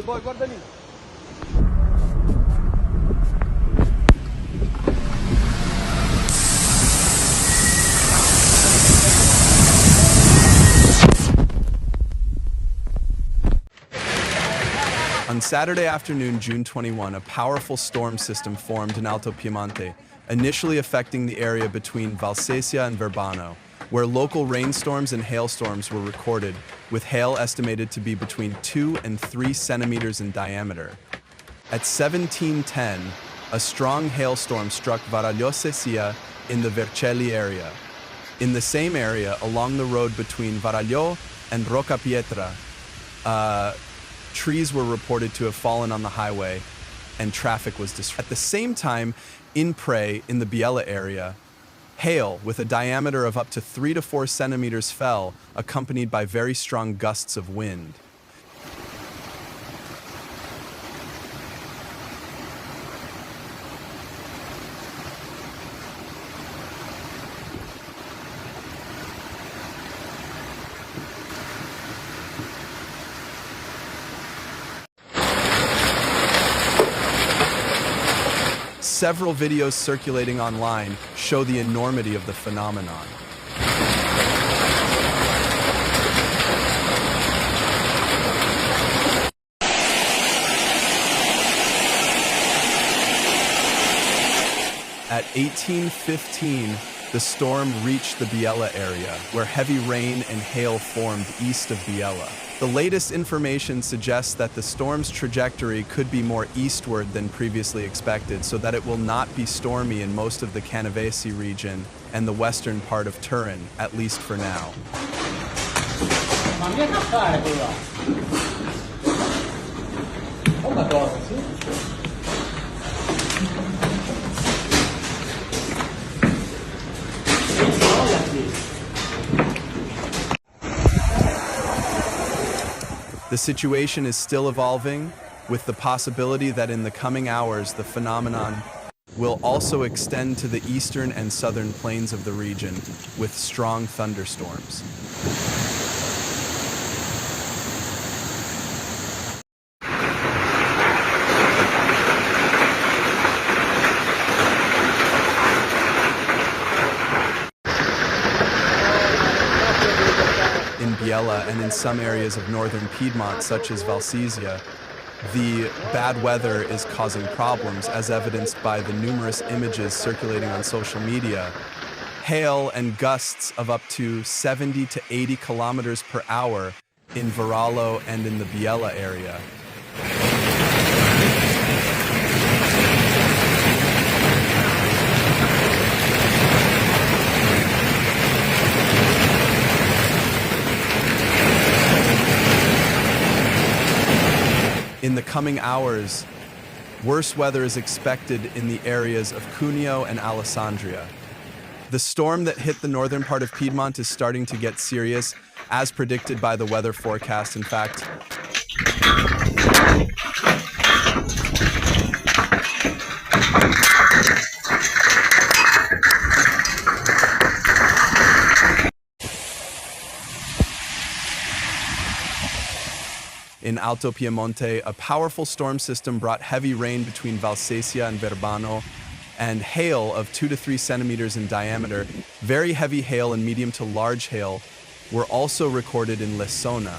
boy, guarda lì. On Saturday afternoon, June 21, a powerful storm system formed in Alto Piemonte, initially affecting the area between Val Sesia and Verbano, where local rainstorms and hailstorms were recorded, with hail estimated to be between 2 and 3 centimeters in diameter. At 17:10, a strong hailstorm struck Varallo Sesia in the Vercelli area. In the same area, along the road between Varallo and Roccapietra, trees were reported to have fallen on the highway and traffic was disrupted. At the same time, in Pre, in the Biella area, hail with a diameter of up to 3 to 4 centimeters fell, accompanied by very strong gusts of wind. Several videos circulating online show the enormity of the phenomenon. At 18:15, the storm reached the Biella area, where heavy rain and hail formed east of Biella. The latest information suggests that the storm's trajectory could be more eastward than previously expected, so that it will not be stormy in most of the Canavesi region and the western part of Turin, at least for now. The situation is still evolving, with the possibility that in the coming hours the phenomenon will also extend to the eastern and southern plains of the region with strong thunderstorms. In Biella and in some areas of northern Piedmont, such as Val Sesia, the bad weather is causing problems, as evidenced by the numerous images circulating on social media. Hail and gusts of up to 70 to 80 kilometers per hour in Varallo and in the Biella area. In the coming hours, worse weather is expected in the areas of Cuneo and Alessandria. The storm that hit the northern part of Piedmont is starting to get serious, as predicted by the weather forecast. In fact, in Alto Piemonte, a powerful storm system brought heavy rain between Val Sesia and Verbano and hail of 2 to 3 centimeters in diameter. Very heavy hail and medium to large hail were also recorded in Lessona.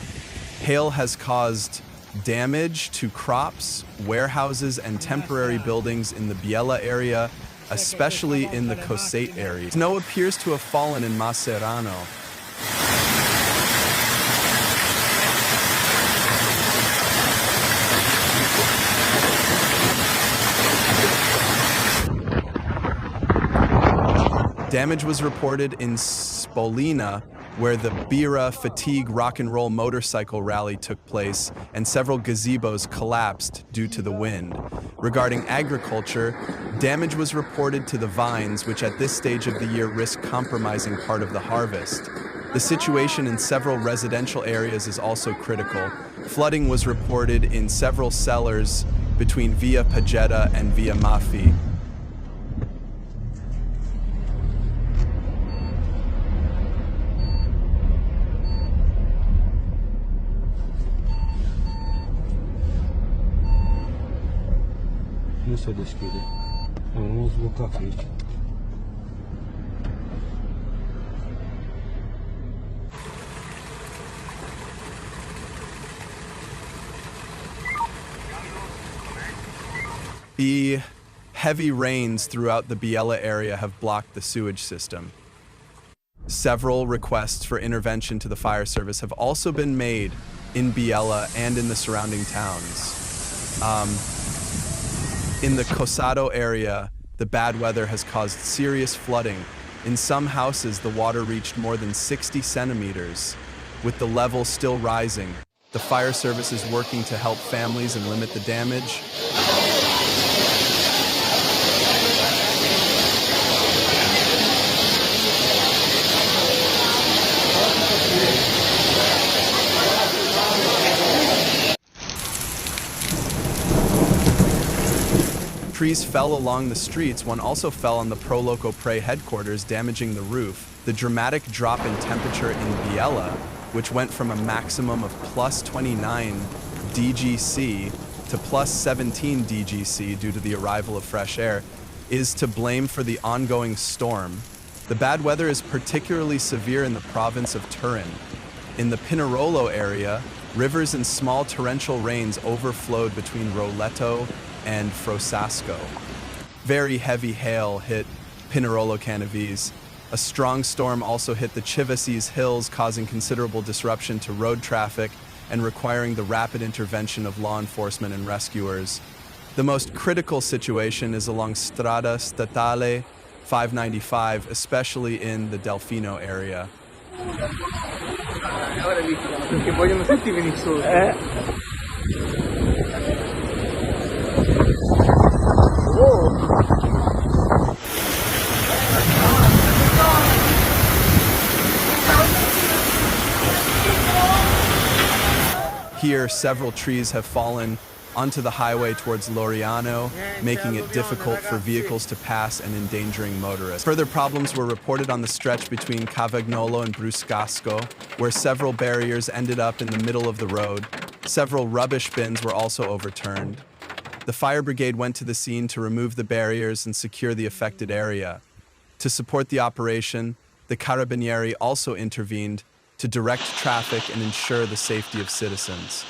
Hail has caused damage to crops, warehouses, and temporary buildings in the Biella area, especially in the Cosate area. Snow appears to have fallen in Macerano. Damage was reported in Spolina, where the Birra Fatigue Rock and Roll motorcycle rally took place, and several gazebos collapsed due to the wind. Regarding agriculture, damage was reported to the vines, which at this stage of the year risk compromising part of the harvest. The situation in several residential areas is also critical. Flooding was reported in several cellars between Via Pagetta and Via Maffi. se deschide. Am rămas blocat aici. The heavy rains throughout the Biella area have blocked the sewage system. Several requests for intervention to the fire service have also been made in Biella and in the surrounding towns. In the Cosado area, the bad weather has caused serious flooding. In some houses, the water reached more than 60 centimeters, with the level still rising. The fire service is working to help families and limit the damage. Trees fell along the streets. One also fell on the Pro Loco Pre headquarters, damaging the roof. The dramatic drop in temperature in Biella, which went from a maximum of plus 29 DGC to plus 17 DGC due to the arrival of fresh air, is to blame for the ongoing storm. The bad weather is particularly severe in the province of Turin. In the Pinerolo area, rivers and small torrential rains overflowed between Roletto and Frosasco. Very heavy hail hit Pinerolo Canaves. A strong storm also hit the Chivases Hills, causing considerable disruption to road traffic and requiring the rapid intervention of law enforcement and rescuers. The most critical situation is along Strada Statale 595, especially in the Delfino area. Here, several trees have fallen onto the highway towards Loriano, making it difficult for vehicles to pass and endangering motorists. Further problems were reported on the stretch between Cavagnolo and Bruscasco, where several barriers ended up in the middle of the road. Several rubbish bins were also overturned. The fire brigade went to the scene to remove the barriers and secure the affected area. To support the operation, the Carabinieri also intervened to direct traffic and ensure the safety of citizens.